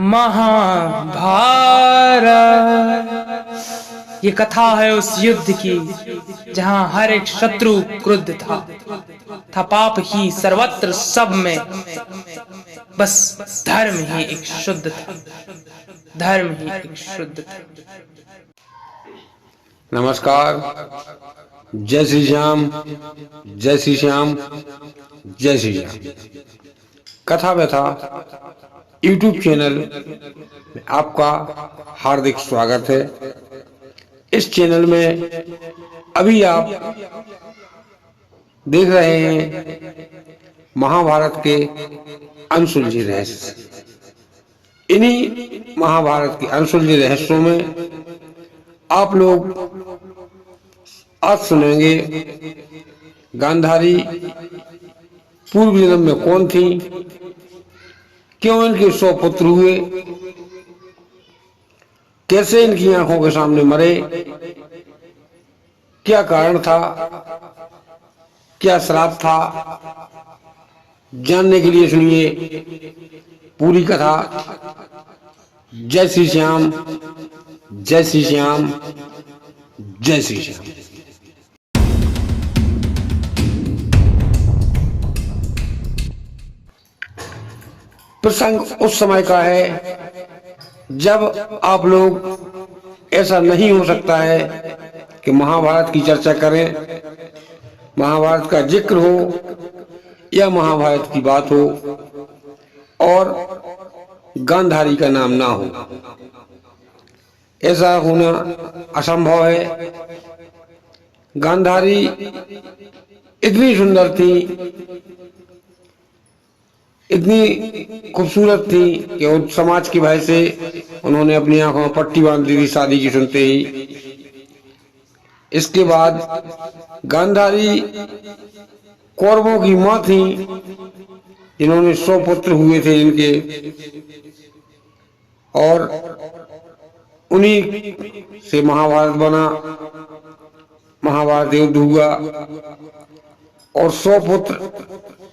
महाभारत। ये कथा है उस युद्ध की जहां हर एक शत्रु क्रुद्ध था पाप ही सर्वत्र सब में, बस धर्म ही एक शुद्ध था, धर्म ही एक शुद्ध था। नमस्कार। जय श्री श्याम, जय श्री श्याम, जय श्री श्याम। कथा व्यथा यूट्यूब चैनल में आपका हार्दिक स्वागत है। इस चैनल में अभी आप देख रहे हैं महाभारत के अनसुलझे रहस्य। इन्हीं महाभारत के अनसुलझे रहस्यों में आप लोग आज सुनेंगे गांधारी पूर्व जन्म में कौन थी, क्यों इनके 100 पुत्र हुए, कैसे इनकी आंखों के सामने मरे, क्या कारण था, क्या श्राप था, जानने के लिए सुनिए पूरी कथा। जय श्री श्याम, जय श्री श्याम, जय श्री श्याम। प्रसंग उस समय का है जब आप लोग, ऐसा नहीं हो सकता है कि महाभारत की चर्चा करें, महाभारत का जिक्र हो या महाभारत की बात हो और गांधारी का नाम ना हो। ऐसा होना असंभव है। गांधारी इतनी सुंदर थी, इतनी खूबसूरत थी कि उन समाज की भय से उन्होंने अपनी आंखों में पट्टी बांध दी थी शादी की सुनते ही। इसके बाद गांधारी कौरवों की मां थी जिन्होंने 100 पुत्र हुए थे इनके, और उन्हीं से महाभारत बना, महाभारत युद्ध हुआ और 100 पुत्र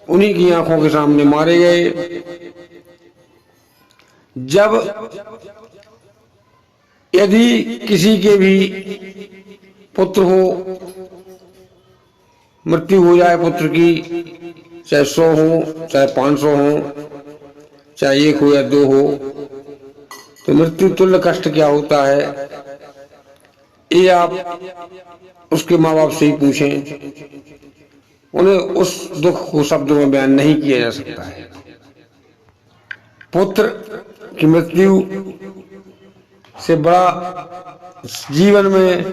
उन्हीं की आंखों के सामने मारे गए। जब यदि किसी के भी पुत्र हो, मृत्यु हो जाए पुत्र की, चाहे 100 हो, चाहे 500 हो, चाहे 1 हो या 2 हो, तो मृत्यु तुल्य कष्ट क्या होता है, ये आप उसके माँ बाप से ही पूछें। उन्हें उस दुख को शब्दों में बयान नहीं किया जा सकता है। पुत्र की मृत्यु से बड़ा जीवन में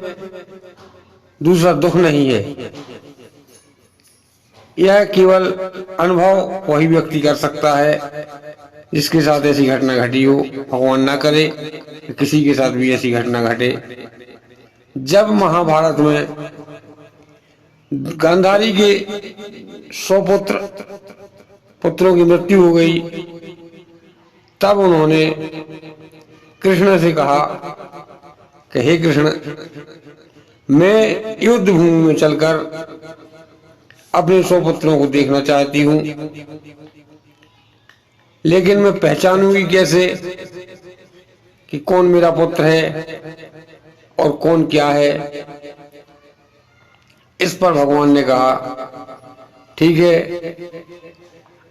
दूसरा दुख नहीं है। यह केवल अनुभव वही व्यक्ति कर सकता है जिसके साथ ऐसी घटना घटी हो। भगवान ना करे कि किसी के साथ भी ऐसी घटना घटे। जब महाभारत में गांधारी के 100 पुत्रों की मृत्यु हो गई, तब उन्होंने कृष्ण से कहा कि हे कृष्ण, मैं युद्ध भूमि में चलकर अपने 100 पुत्रों को देखना चाहती हूँ, लेकिन मैं पहचानूंगी कैसे कि कौन मेरा पुत्र है और कौन क्या है। इस पर भगवान ने कहा ठीक है,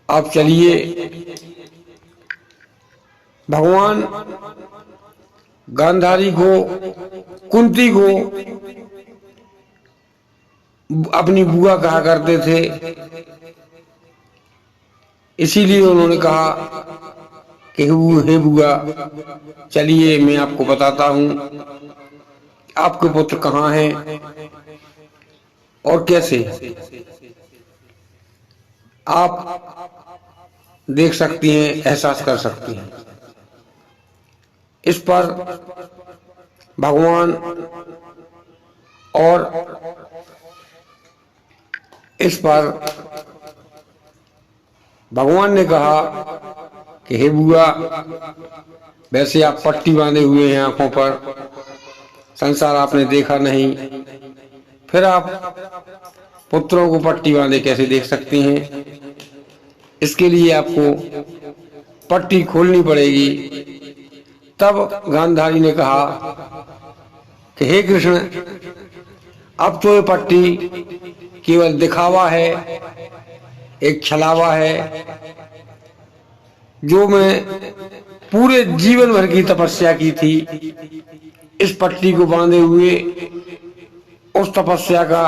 आप चलिए। भगवान गांधारी को, कुंती को अपनी बुआ कहा करते थे, इसीलिए उन्होंने कहा कि हे बुआ, चलिए मैं आपको बताता हूं आपके पुत्र कहाँ हैं और कैसे। आप देख सकती हैं, एहसास कर सकती हैं। इस पर भगवान और इस पर भगवान ने कहा कि हे बुआ, वैसे आप पट्टी बांधे हुए हैं आंखों पर, संसार आपने देखा नहीं, फिर आप पुत्रों को पट्टी बांधे कैसे देख सकती हैं। इसके लिए आपको पट्टी खोलनी पड़ेगी तब गांधारी ने कहा कि हे कृष्ण, अब तो ये पट्टी केवल दिखावा है, एक छलावा है। जो मैं पूरे जीवन भर की तपस्या की थी, इस पट्टी को बांधे हुए उस तपस्या का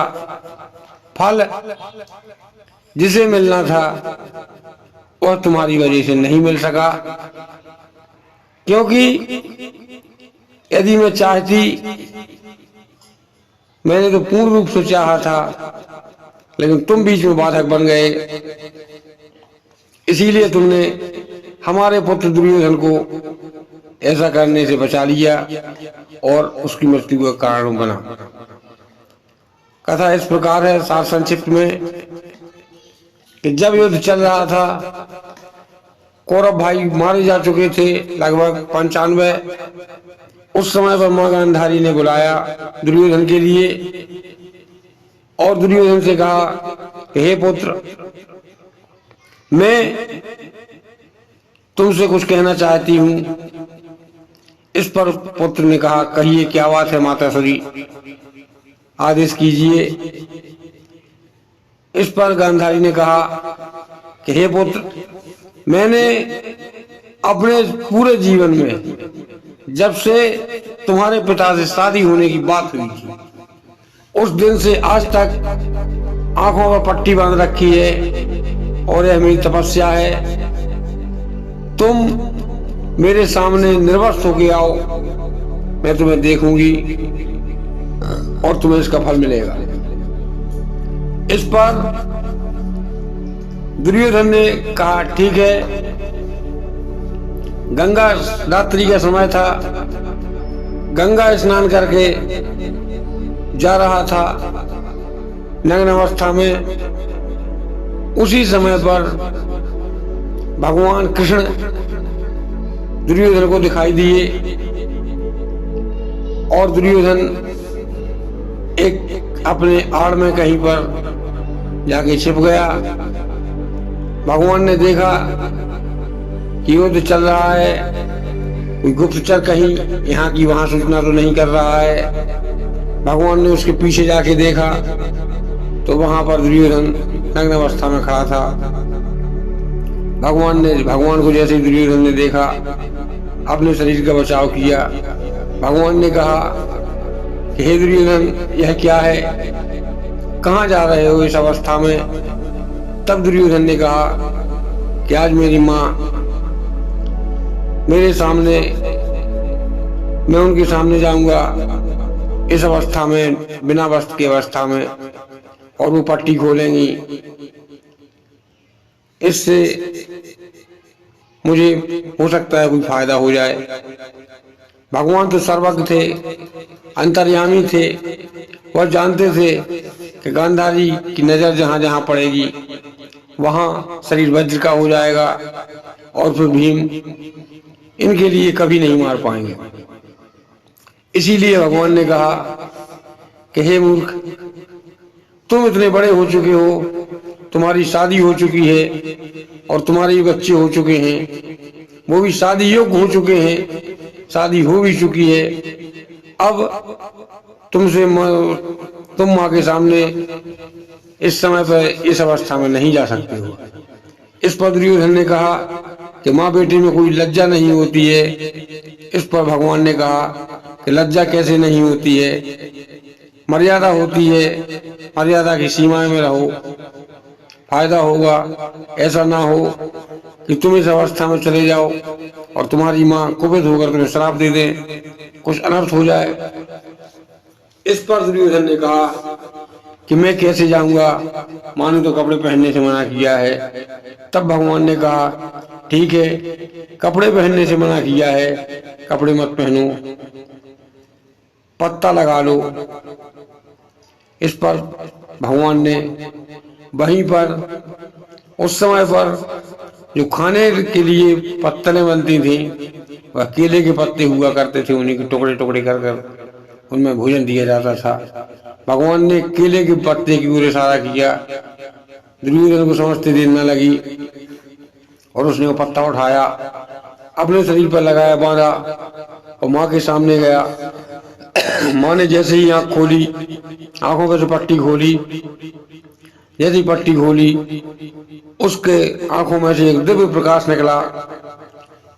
फल जिसे मिलना था वह तुम्हारी वजह से नहीं मिल सका। क्योंकि यदि मैं चाहती, मैंने तो पूर्ण रूप से चाहा था, लेकिन तुम बीच में बाधक बन गए। इसीलिए तुमने हमारे पुत्र दुर्योधन को ऐसा करने से बचा लिया और उसकी मृत्यु का कारण बना। कथा इस प्रकार है सार संक्षिप्त में कि जब युद्ध चल रहा था, कौरव भाई मारे जा चुके थे लगभग 95। उस समय पर मां गांधारी ने बुलाया दुर्योधन के लिए और दुर्योधन से कहा कि हे पुत्र, मैं तुमसे कुछ कहना चाहती हूँ। इस पर पुत्र ने कहा, कहिए क्या बात है माताश्री, आदेश कीजिए। इस पर गांधारी ने कहा कि हे पुत्र, मैंने अपने पूरे जीवन में जब से तुम्हारे पिता से शादी होने की बात हुई थी, उस दिन से आज तक आंखों पर पट्टी बांध रखी है और यह मेरी तपस्या है। तुम मेरे सामने निर्वस्त्र होके आओ, मैं तुम्हें देखूंगी और तुम्हें इसका फल मिलेगा। इस पर दुर्योधन ने कहा, ठीक है। गंगा रात्रि का समय था, गंगा स्नान करके जा रहा था नग्न अवस्था में। उसी समय पर भगवान कृष्ण दुर्योधन को दिखाई दिए और दुर्योधन एक अपने आड़ में कहीं पर जाके छिप गया। भगवान ने देखा कि युद्ध चल रहा है, कोई गुप्तचर कहीं यहाँ की वहां सूचना तो नहीं कर रहा है। भगवान ने उसके पीछे जाके देखा तो वहां पर दुर्योधन नग्न अवस्था में खड़ा था। भगवान को जैसे दुर्योधन ने देखा, अपने शरीर का बचाव किया। भगवान ने कहा कि हे दुर्योधन, यह क्या है, कहाँ जा रहे हो इस अवस्था में। तब दुर्योधन ने कहा कि आज मेरी माँ मेरे सामने, मैं उनके सामने जाऊंगा इस अवस्था में, बिना वस्त्र की अवस्था में, और वो पट्टी खोलेंगी। इससे मुझे हो सकता है कोई फायदा हो जाए। भगवान तो सर्वज्ञ थे, अंतर्यामी थे। वह जानते थे कि गांधारी की नजर जहां जहां पड़ेगी वहां शरीर वज्र का हो जाएगा और फिर भीम इनके लिए कभी नहीं मार पाएंगे। इसीलिए भगवान ने कहा कि हे मूर्ख, तुम इतने बड़े हो चुके हो, तुम्हारी शादी हो चुकी है और तुम्हारे बच्चे हो चुके हैं, वो भी शादी योग्य हो चुके हैं, शादी हो भी चुकी है। अब तुम माँ के सामने इस समय पर इस अवस्था में नहीं जा सकते हो। इस पर दुर्योधन ने कहा कि माँ बेटी में कोई लज्जा नहीं होती है। इस पर भगवान ने कहा कि लज्जा कैसे नहीं होती है, मर्यादा होती है, मर्यादा की सीमाएं में रहो, फायदा होगा। ऐसा ना हो कि तुम इस अवस्था में चले जाओ और तुम्हारी माँ कुपित होकर तुम्हें श्राप दे दे, कुछ अनर्थ हो जाए। इस पर दुर्योधन ने कहा कि मैं कैसे जाऊंगा, माँ ने तो कपड़े पहनने से मना किया है। तब भगवान ने कहा ठीक है, कपड़े पहनने से मना किया है, कपड़े मत पहनो, पत्ता लगा लो। इस पर भगवान ने वहीं पर उस समय पर जो खाने के लिए पत्तलें बनती थी, वह केले के पत्ते हुआ करते थे, उन्हीं के टुकड़े टुकड़े कर कर उनमें भोजन दिया जाता था। भगवान ने केले के पत्ते की ओर इशारा किया। दुर्योधन को समझते देर न लगी और उसने वो पत्ता उठाया, अपने शरीर पर लगाया, बांधा और माँ के सामने गया। माँ ने जैसे ही आंख खोली, आंखों पे से पट्टी खोली, जैसे ही पट्टी खोली उसके आंखों में से एक दिव्य प्रकाश निकला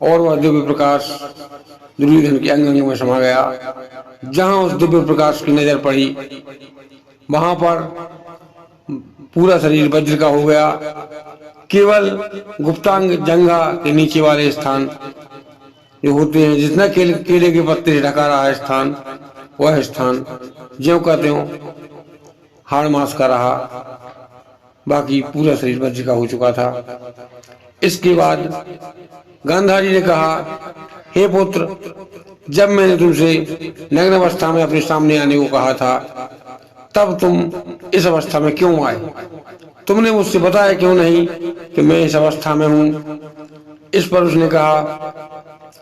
और वह दिव्य प्रकाश दुर्योधन के अंग अंग में समा गया। जहां उस दिव्य प्रकाश की नजर पड़ी वहां पर पूरा शरीर वज्र का हो गया। केवल गुप्तांग जंघा के नीचे वाले स्थान जो होते हैं, जितना केले के पत्ते से ढका रहा स्थान, वह स्थान ज्यों का त्यों हाड़ मास का रहा, बाकी पूरा शरीर वज्र का हो चुका था। इसके बाद गांधारी ने कहा, हे पुत्र, जब मैंने तुमसे नग्न अवस्था में अपने सामने आने को कहा था तब तुम इस अवस्था में क्यों आए? तुमने मुझसे बताया क्यों नहीं कि मैं इस अवस्था में हूँ? इस पर उसने कहा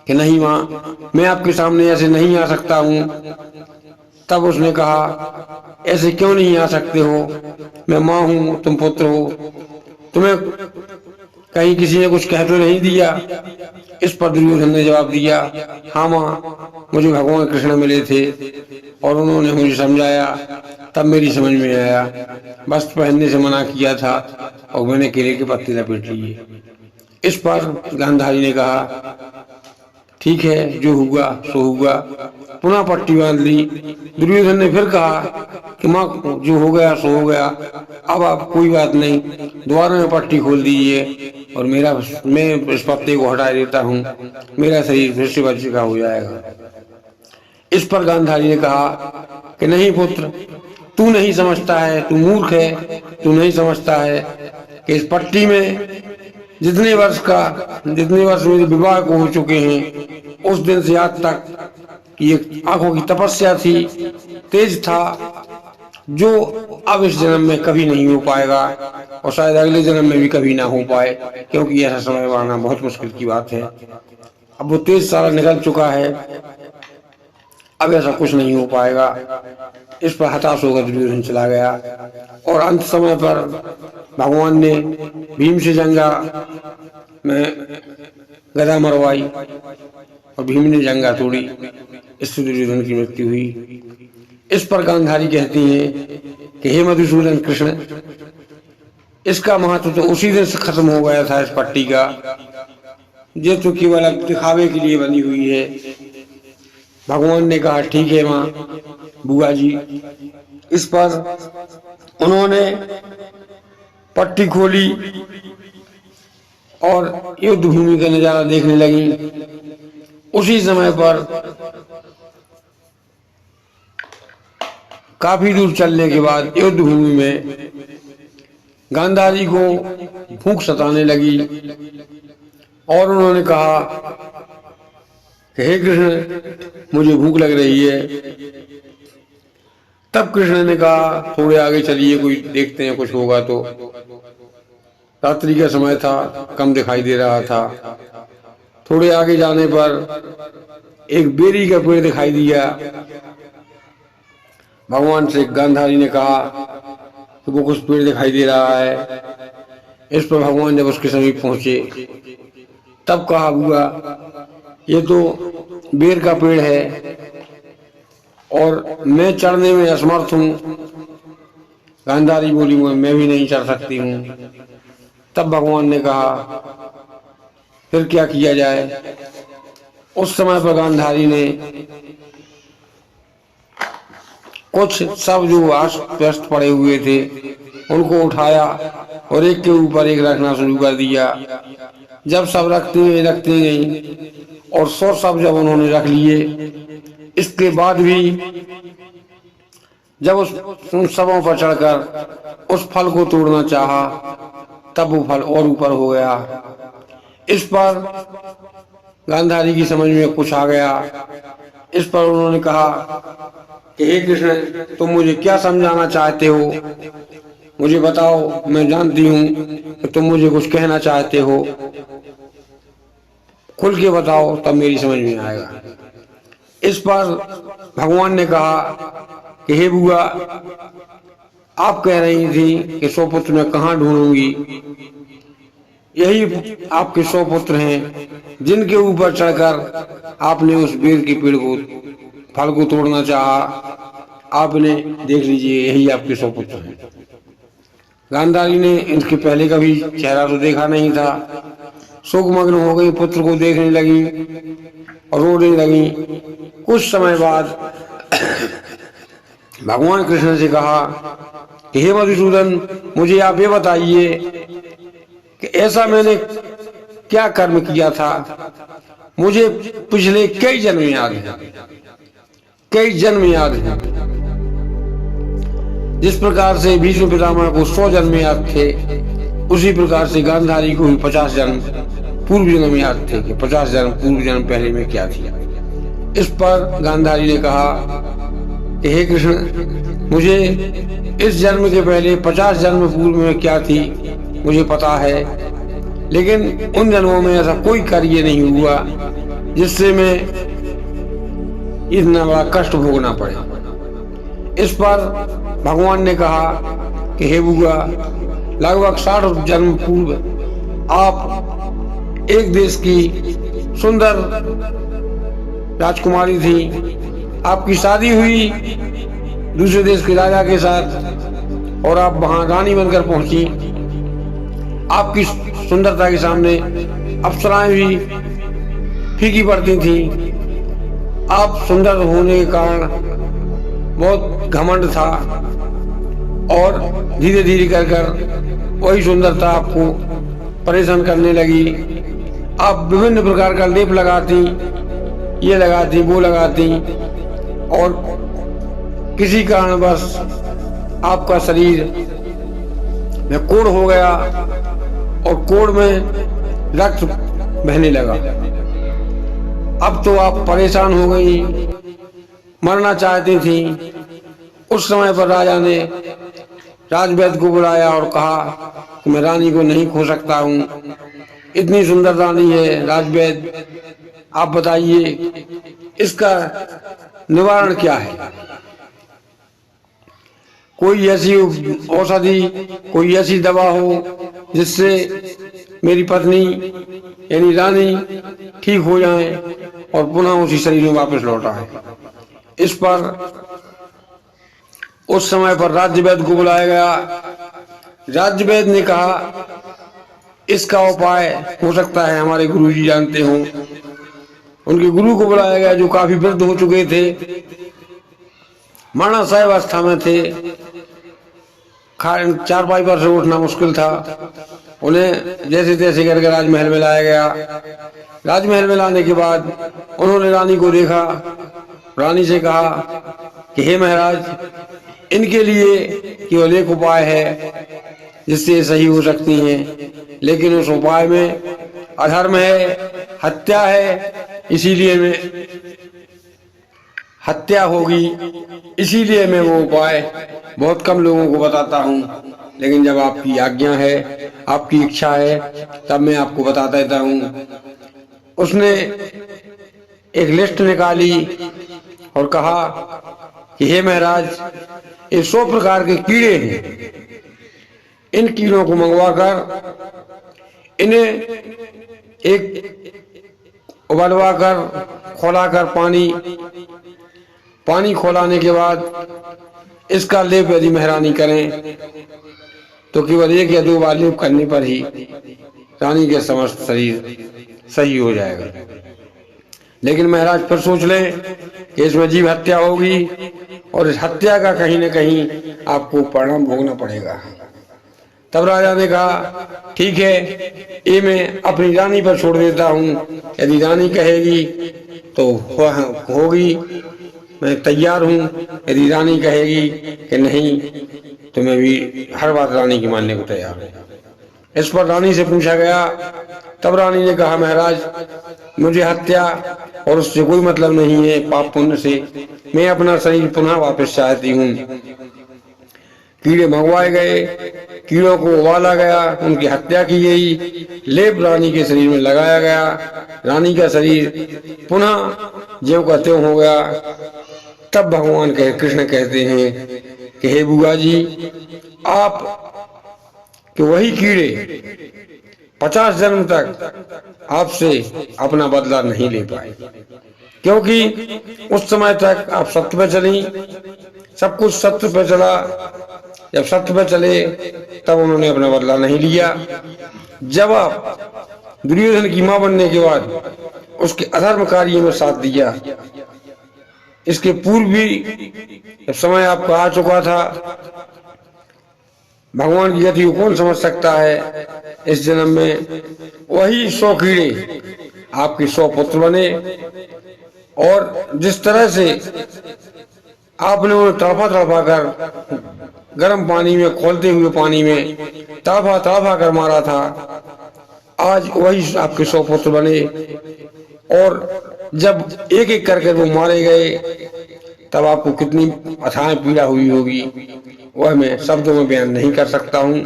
कि नहीं माँ, मैं आपके सामने ऐसे नहीं आ सकता हूँ। तब उसने कहा, ऐसे क्यों नहीं आ सकते हो? मैं माँ हूँ, तुम पुत्र हो, तुम्हें कहीं किसी ने कुछ कह तो नहीं दिया? इस पर दुर्योधन ने जवाब दिया, हाँ माँ, मुझे भगवान कृष्ण मिले थे और उन्होंने मुझे समझाया, तब मेरी समझ में आया। वस्त्र पहनने से मना किया था और मैंने केले के पत्ते लपेट लिए। इस पर गांधारी ने कहा, ठीक है, जो हुआ सो हुआ। पुनः पट्टी बांध ली। दुर्योधन ने फिर कहा कि माँ, जो हो गया सो हो गया, अब आप कोई बात नहीं, दोबारा में पट्टी खोल दीजिए और मैं इस पत्ते को हटा देता हूँ, मेरा शरीर फिर से वज्र का हो जाएगा। इस पर गांधारी ने कहा कि नहीं पुत्र, तू नहीं समझता है, तू मूर्ख है, तू नहीं समझता है कि इस पट्टी में जितने वर्ष मेरे विवाह को हो चुके हैं, उस दिन से आज तक ये आंखों की तपस्या थी, तेज था, जो अब इस जन्म में कभी नहीं हो पाएगा और शायद अगले जन्म में भी कभी ना हो पाए, क्योंकि ऐसा समय आना बहुत मुश्किल की बात है। अब वो तेज सारा निकल चुका है, अब ऐसा कुछ नहीं हो पाएगा। इस पर हताश होकर दुर्योधन चला गया और अंत समय पर भगवान ने भीम से जंगा में गदा मरवाई और भीम ने जंगा तोड़ी, इससे दुर्योधन की मृत्यु हुई। इस पर गांधारी कहती हैं कि हे मधुसूदन कृष्ण, इसका महत्व तो उसी दिन से खत्म हो गया था इस पट्टी का, ये तो केवल अब दिखावे के लिए बनी हुई है। भगवान ने कहा, ठीक है माँ, बुआ जी। इस पर उन्होंने पट्टी खोली और युद्ध भूमि का नजारा देखने लगी। उसी समय पर काफी दूर चलने के बाद युद्ध भूमि में गांधारी को भूख सताने लगी और उन्होंने कहा कि हे कृष्ण, मुझे भूख लग रही है। तब कृष्ण ने कहा, थोड़े आगे चलिए, कोई देखते हैं कुछ होगा तो। रात्रि का समय था, कम दिखाई दे रहा था। थोड़े आगे जाने पर एक बेरी का पेड़ दिखाई दिया। भगवान से गांधारी ने कहा कि वो कुछ पेड़ दिखाई दे रहा है। इस पर भगवान जब उसके समीप पहुंचे तब कहा, बुआ, ये तो बेर का पेड़ है और मैं चढ़ने में असमर्थ हूँ। गांधारी बोली, मैं भी नहीं चढ़ सकती हूँ। तब भगवान ने कहा, फिर क्या किया जाए? उस समय पर गांधारी ने कुछ सब जो आस-पास पड़े हुए थे उनको उठाया और एक के ऊपर एक रखना शुरू कर दिया। जब सब रखते गई और 100 सब जब उन्होंने रख लिए, इसके बाद भी जब उन सबों पर चढ़कर उस फल को तोड़ना चाहा तब वो फल और ऊपर हो गया। इस पर गांधारी की समझ में कुछ आ गया। इस पर उन्होंने कहा कि हे कृष्ण, तुम मुझे क्या समझाना चाहते हो? मुझे बताओ, मैं जानती हूँ कि तुम मुझे कुछ कहना चाहते हो, खुल के बताओ, तब मेरी समझ में आएगा। इस पर भगवान ने कहा कि हे बुआ, आप कह रही थी कि 100 पुत्र मैं कहाँ ढूंढूंगी? यही आपके 100 पुत्र हैं जिनके ऊपर चढ़कर आपने उस बेर के पेड़ को फल को तोड़ना चाहा। आपने देख लीजिए, यही आपके 100 पुत्र हैं। गांधारी ने इनके पहले कभी चेहरा तो देखा नहीं था। शोकमग्न हो गई, पुत्र को देखने लगी और रोने लगी। कुछ समय बाद भगवान कृष्ण से कहा कि हे मधुसूदन, मुझे आप ये बताइए कि ऐसा मैंने क्या कर्म किया था। मुझे पिछले कई जन्म याद है, कई जन्म याद है। जिस प्रकार से भीष्म पितामह को 100 जन्म याद थे, उसी प्रकार से गांधारी को भी 50 जन्म पूर्व जन्म याद थे कि 50 जन्म पूर्व जन्म पहले में क्या थी। इस पर गांधारी ने कहा कि हे कृष्ण, मुझे इस जन्म के पहले 50 जन्म पूर्व में क्या थी मुझे पता है, लेकिन उन जन्मों में ऐसा कोई कार्य नहीं हुआ जिससे मैं इतना बड़ा कष्ट भोगना पड़े। इस पर भगवान ने कहा कि हे बुआ, लगभग 60 जन्म पूर्व आप एक देश की सुंदर राजकुमारी थी। आपकी शादी हुई दूसरे देश के राजा के साथ और आप वहां रानी बनकर पहुंची। आपकी सुंदरता के सामने अप्सराएं भी फीकी पड़ती थी। आप सुंदर होने के कारण बहुत घमंड था और धीरे धीरे कर वही सुंदरता आपको परेशान करने लगी। आप विभिन्न प्रकार का लेप लगाती, ये लगाती, वो लगाती और किसी कारणवश आपका शरीर में कोढ़ हो गया और कोढ़ में रक्त बहने लगा। अब तो आप परेशान हो गई, मरना चाहती थी। उस समय पर राजा ने राजवैद्य को बुलाया और कहा कि मैं रानी को नहीं खो सकता हूँ, इतनी सुंदर रानी है। राजवैद्य, आप बताइए इसका निवारण क्या है। कोई ऐसी औषधि, कोई ऐसी दवा हो जिससे मेरी पत्नी यानी रानी ठीक हो जाए और पुनः उसी शरीर में वापस लौट आए। इस पर उस समय पर राज्यवैद्य को बुलाया गया। राज्यवैद्य ने कहा इसका उपाय हो सकता है हमारे गुरुजी जानते हों। उनके गुरु को बुलाया गया जो काफी वृद्ध हो चुके थे, मरणासन्न अवस्था में थे, चारपाई पर से उठना मुश्किल था। उन्हें जैसे तैसे करके राजमहल में लाया गया। राजमहल में लाने के बाद उन्होंने रानी को देखा। रानी से कहा कि हे महाराज, इनके लिए केवल एक उपाय है जिससे सही हो सकती हैं, लेकिन उस उपाय में अधर्म है, हत्या है, इसीलिए मैं हत्या होगी, इसीलिए मैं वो उपाय बहुत कम लोगों को बताता हूँ। लेकिन जब आपकी आज्ञा है, आपकी इच्छा है, तब मैं आपको बता देता हूँ। उसने एक लिस्ट निकाली और कहा कि हे महाराज, ये 100 प्रकार के कीड़े हैं। इन कीड़ों को मंगवाकर इन्हें एक उबलवाकर खौलाकर पानी खौलाने के बाद इसका लेप यदि महारानी करें तो केवल 1 या 2 बार लेप करने पर ही रानी के समस्त शरीर सही हो जाएगा। लेकिन महाराज फिर सोच लें कि इसमें जीव हत्या होगी और इस हत्या का कहीं न कहीं आपको परिणाम भोगना पड़ेगा। तब राजा ने कहा ठीक है, ये मैं अपनी रानी पर छोड़ देता हूँ। यदि रानी कहेगी तो होगी, मैं तैयार हूँ। यदि रानी कहेगी कि नहीं तो मैं भी हर बात रानी की मानने को तैयार हूँ। इस पर रानी से पूछा गया। तब रानी ने कहा महाराज, मुझे हत्या और उससे कोई मतलब नहीं है, पाप पुण्य से। मैं अपना शरीर पुनः वापस चाहती हूँ। कीड़े मंगवाए गए, कीड़ों को उबाला गया, उनकी हत्या की गई, लेप रानी के शरीर में लगाया गया। रानी का शरीर पुनः ज्यों का त्यों हो गया। तब भगवान कृष्ण कहते हैं कि हे बुआ जी, आप कि वही कीड़े 50 जन्म तक आपसे अपना बदला नहीं ले पाए, क्योंकि उस समय तक आप सत्य पे चली, सब कुछ सत्य पे चला। जब सत्य पे चले तब उन्होंने अपना बदला नहीं लिया। जब आप दुर्योधन की मां बनने के बाद उसके अधर्म कार्य में साथ दिया, इसके पूर्व भी जब समय आपका आ चुका था, भगवान की गति को कौन समझ सकता है। इस जन्म में वही 100 कीड़े आपके 100 पुत्र बने, और जिस तरह से आपने उन्हें तड़पा तड़पा कर गर्म पानी में, खोलते हुए पानी में तड़पा तड़पा कर मारा था, आज वही आपके 100 पुत्र बने। और जब एक एक करके वो मारे गए, तब आपको कितनी अथाह पीड़ा हुई होगी, वह मैं शब्दों में बयान नहीं कर सकता हूँ।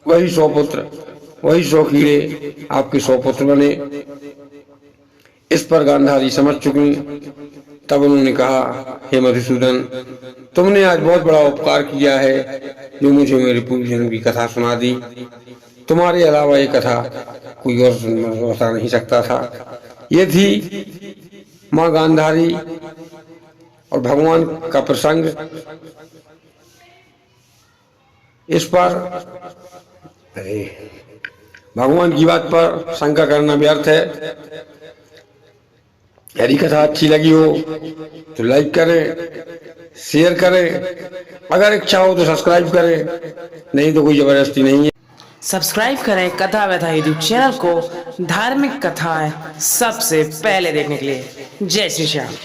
वही 100 पुत्र, वही 100 कीड़े आपके 100 पुत्र बने। इस पर गांधारी समझ चुकी। तब उन्होंने कहा, हे मधुसूदन, तुमने आज बहुत बड़ा उपकार किया है, जो मुझे मेरे पूर्व जन्म की कथा सुना दी। तुम्हारे अलावा ये कथा कोई और बता नहीं सकता था। ये थी माँ गांधारी और भगवान का प्रसंग। इस पर भगवान की बात पर शंका करना व्यर्थ है। यदि कथा अच्छी लगी हो तो लाइक करें, शेयर करें, अगर इच्छा हो तो सब्सक्राइब करें, नहीं तो कोई जबरदस्ती नहीं है। सब्सक्राइब करें कथा व्यथा यूट्यूब चैनल को, धार्मिक कथाएं सबसे पहले देखने के लिए। जय श्री श्याम।